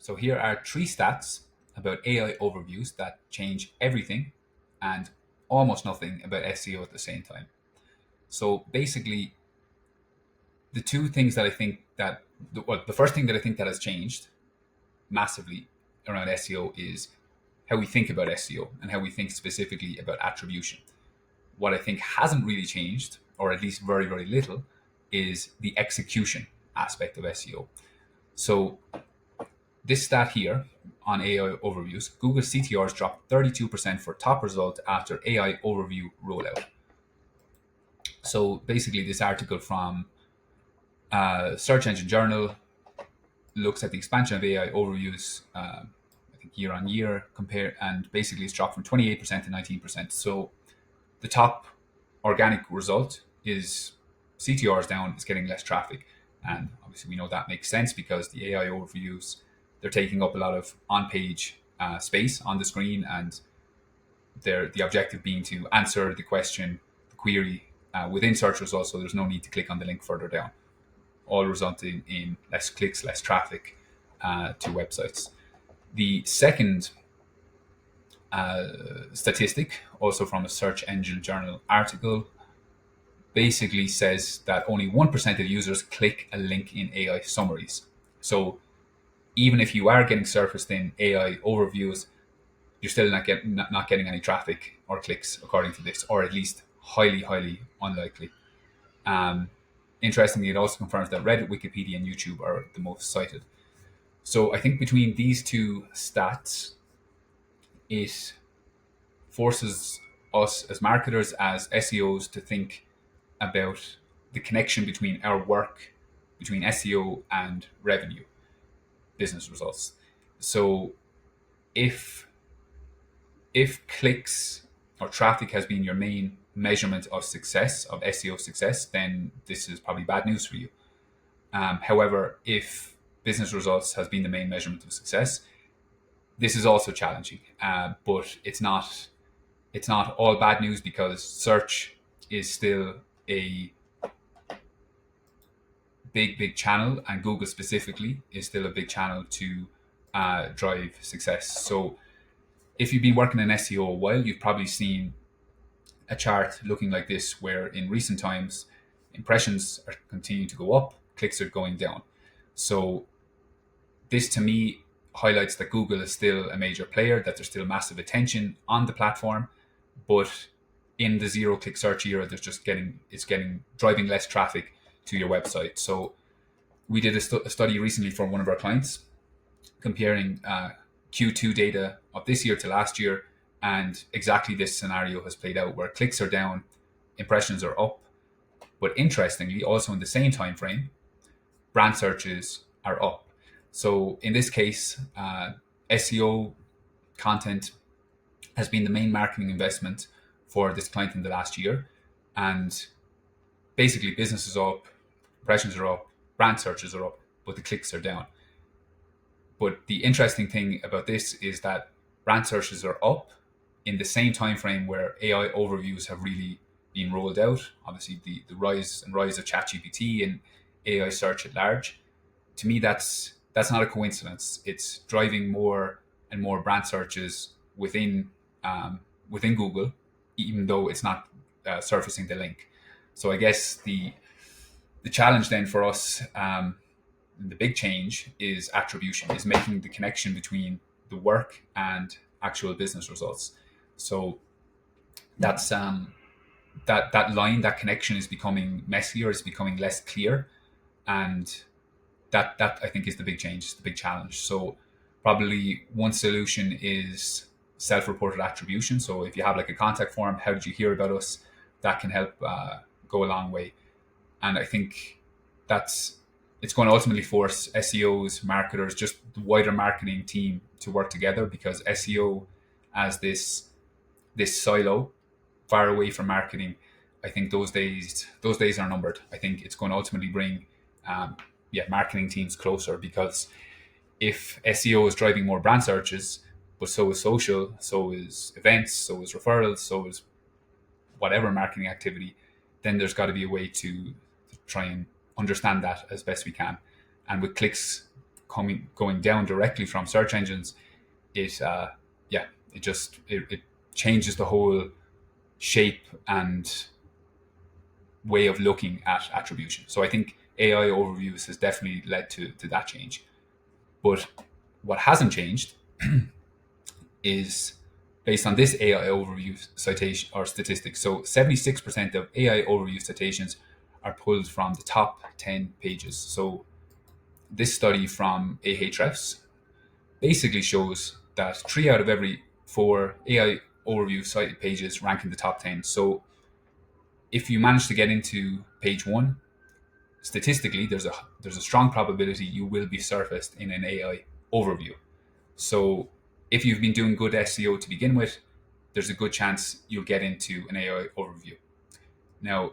So here are three stats about AI overviews that change everything and almost nothing about SEO at the same time. So basically, the two things that I think that, well, the first thing that I think that has changed massively around SEO is how we think about SEO and how we think specifically about attribution. What I think hasn't really changed, or at least very, very little, is the execution aspect of SEO. So this stat here on AI overviews, Google CTRs dropped 32% for top result after AI overview rollout. So basically, this article from Search Engine Journal looks at the expansion of AI overviews, I think year on year, and basically it's dropped from 28% to 19%. So the top organic result is CTRs down, it's getting less traffic. And obviously we know that makes sense because the AI overviews, they're taking up a lot of on-page space on the screen, and the objective being to answer the question, the query within search results, so there's no need to click on the link further down, all resulting in less clicks, less traffic to websites. The second statistic, also from a Search Engine Journal article, basically says that only 1% of users click a link in AI summaries. So even if you are getting surfaced in AI overviews, you're still not getting any traffic or clicks according to this, or at least highly, highly unlikely. Interestingly, it also confirms that Reddit, Wikipedia, and YouTube are the most cited. So I think between these two stats, it forces us as marketers, as SEOs, to think about the connection between our work, between SEO and revenue, business results. So if clicks or traffic has been your main measurement of success, of SEO success, then this is probably bad news for you. However, if business results has been the main measurement of success, this is also challenging. But it's not all bad news, because search is still a big channel, and Google specifically is still a big channel to drive success. So if you've been working in SEO a while, you've probably seen a chart looking like this, where in recent times, impressions are continuing to go up, clicks are going down. So this to me highlights that Google is still a major player, that there's still massive attention on the platform, but in the zero-click search era, it's driving less traffic to your website. So we did a study recently for one of our clients, comparing Q2 data of this year to last year, and exactly this scenario has played out, where clicks are down, impressions are up. But interestingly, also in the same time frame, brand searches are up. So in this case, SEO content has been the main marketing investment for this client in the last year. And basically, business is up, impressions are up, brand searches are up, but the clicks are down. But the interesting thing about this is that brand searches are up in the same time frame where AI overviews have really been rolled out. Obviously, the rise of ChatGPT and AI search at large. To me, that's not a coincidence. It's driving more and more brand searches within Google, even though it's not surfacing the link. So I guess the challenge then for us, the big change, is attribution, is making the connection between the work and actual business results. So that's that line, that connection is becoming messier, it's becoming less clear, and that I think is the big change, the big challenge. So probably one solution is self-reported attribution. So if you have like a contact form, how did you hear about us? That can help go a long way. And I think it's going to ultimately force SEOs, marketers, just the wider marketing team to work together, because SEO as this silo far away from marketing, I think those days are numbered. I think it's going to ultimately bring marketing teams closer, because if SEO is driving more brand searches, but so is social, so is events, so is referrals, so is whatever marketing activity, then there's got to be a way to try and understand that as best we can. And with clicks going down directly from search engines, it it changes the whole shape and way of looking at attribution. So I think AI overviews has definitely led to that change. But what hasn't changed is based on this AI overview citation or statistics. So 76% of AI overview citations are pulled from the top 10 pages. So this study from Ahrefs basically shows that 3 out of every 4 AI overview cited pages rank in the top 10. So if you manage to get into page 1, statistically there's a strong probability you will be surfaced in an AI overview. So if you've been doing good SEO to begin with, there's a good chance you'll get into an AI overview. Now,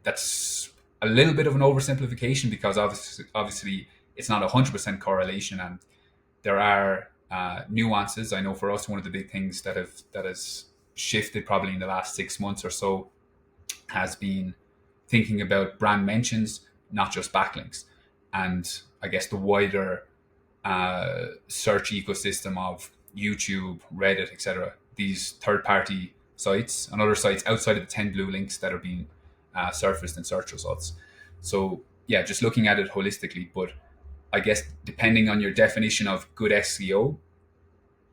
that's a little bit of an oversimplification because obviously it's not 100% correlation, and there are nuances. I know for us, one of the big things that has shifted probably in the last 6 months or so has been thinking about brand mentions, not just backlinks. And I guess the wider search ecosystem of YouTube, Reddit, etc. These third-party sites and other sites outside of the 10 blue links that are being surfaced in search results. So yeah, just looking at it holistically. But I guess depending on your definition of good SEO,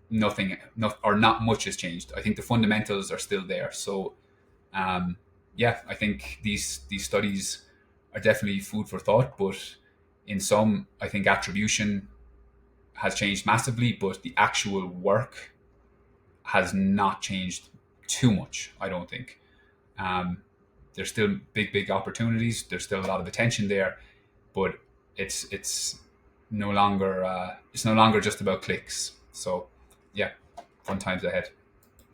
not much has changed. I think the fundamentals are still there. So yeah, I think these studies are definitely food for thought. But in some, I think attribution has changed massively, but the actual work has not changed too much, I don't think. There's still big opportunities. There's still a lot of attention there, but it's no longer just about clicks. So yeah, fun times ahead.